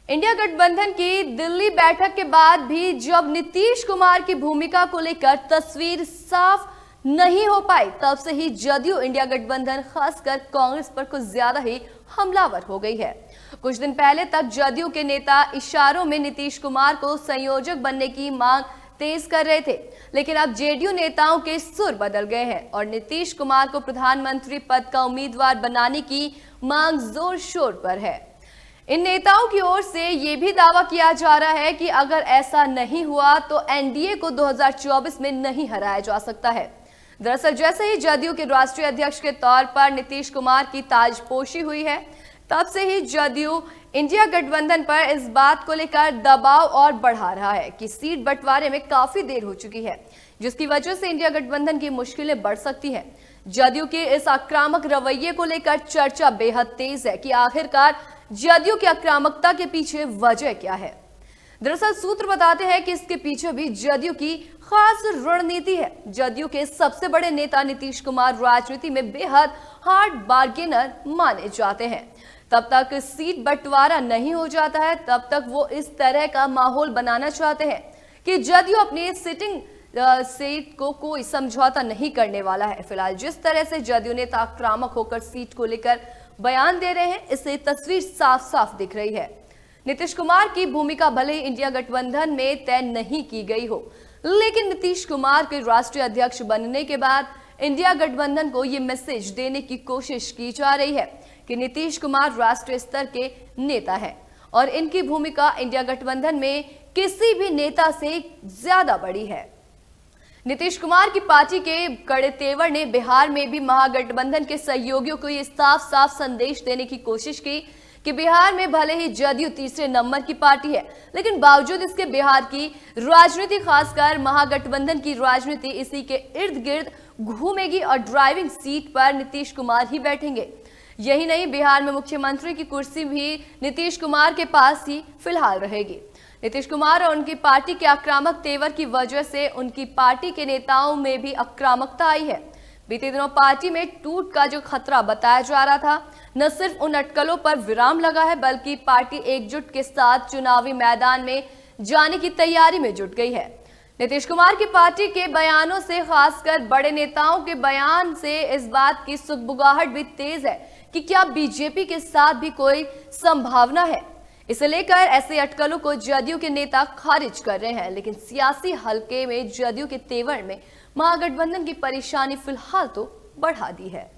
India गठबंधन की दिल्ली बैठक के बाद भी जब नीतीश कुमार की भूमिका को लेकर तस्वीर साफ नहीं हो पाई, तब से ही जदयू इंडिया गठबंधन खासकर कांग्रेस पर कुछ ज्यादा ही हमलावर हो गई है। कुछ दिन पहले तक जदयू के नेता इशारों में नीतीश कुमार को संयोजक बनने की मांग तेज कर रहे थे, लेकिन अब जेडीयू नेताओं के सुर बदल गए हैं और नीतीश कुमार को प्रधानमंत्री पद का उम्मीदवार बनाने की मांग जोर शोर पर है। इन नेताओं की ओर से यह भी दावा किया जा रहा है कि अगर ऐसा नहीं हुआ तो एनडीए को 2024 में नहीं हराया जा सकता है। दरअसल जैसे ही जदयू के राष्ट्रीय अध्यक्ष के तौर पर नीतीश कुमार की ताजपोशी हुई है, तब से ही जदयू इंडिया गठबंधन पर इस बात को लेकर दबाव और बढ़ा रहा है कि सीट बंटवारे में काफी देर हो चुकी है, जिसकी वजह से इंडिया गठबंधन की मुश्किलें बढ़ सकती हैं। जदयू के इस आक्रामक रवैये को लेकर चर्चा बेहद तेज है कि आखिरकार जदयू की आक्रामकता के पीछे वजह क्या है। दरअसल सूत्र बताते हैं कि इसके पीछे भी जदयू की खास रणनीति है। जदयू के सबसे बड़े नेता नीतीश कुमार राजनीति में बेहद हार्ड बार्गेनर माने जाते हैं। तब तक सीट बंटवारा नहीं हो जाता है, तब तक वो इस तरह का माहौल बनाना चाहते हैं कि जदयू अपनी सिटिंग सीट को कोई समझौता नहीं करने वाला है। फिलहाल जिस तरह से जदयू नेता आक्रामक होकर सीट को लेकर बयान दे रहे हैं, इससे तस्वीर साफ साफ दिख रही है। नीतीश कुमार की भूमिका भले ही इंडिया गठबंधन में तय नहीं की गई हो, लेकिन नीतीश कुमार के राष्ट्रीय अध्यक्ष बनने के बाद इंडिया गठबंधन को यह मैसेज देने की कोशिश की जा रही है कि नीतीश कुमार राष्ट्रीय स्तर के नेता हैं और इनकी भूमिका इंडिया गठबंधन में किसी भी नेता से ज्यादा बड़ी है। नीतीश कुमार की पार्टी के कड़े तेवर ने बिहार में भी महागठबंधन के सहयोगियों को ये साफ साफ संदेश देने की कोशिश की कि बिहार में भले ही जदयू तीसरे नंबर की पार्टी है, लेकिन बावजूद इसके बिहार की राजनीति, खासकर महागठबंधन की राजनीति इसी के इर्द गिर्द घूमेगी और ड्राइविंग सीट पर नीतीश कुमार ही बैठेंगे। यही नहीं, बिहार में मुख्यमंत्री की कुर्सी भी नीतीश कुमार के पास ही फिलहाल रहेगी। नीतीश कुमार और उनकी पार्टी के आक्रामक तेवर की वजह से उनकी पार्टी के नेताओं में भी आक्रामकता आई है। बीते दिनों पार्टी में टूट का जो खतरा बताया जा रहा था, न सिर्फ उन अटकलों पर विराम लगा है, बल्कि पार्टी एकजुट के साथ चुनावी मैदान में जाने की तैयारी में जुट गई है। नीतीश कुमार की पार्टी के बयानों से, खासकर बड़े नेताओं के बयान से इस बात की सुगबुगाहट भी तेज है कि क्या बीजेपी के साथ भी कोई संभावना है। इसे लेकर ऐसे अटकलों को जदयू के नेता खारिज कर रहे हैं, लेकिन सियासी हलके में जदयू के तेवर में महागठबंधन की परेशानी फिलहाल तो बढ़ा दी है।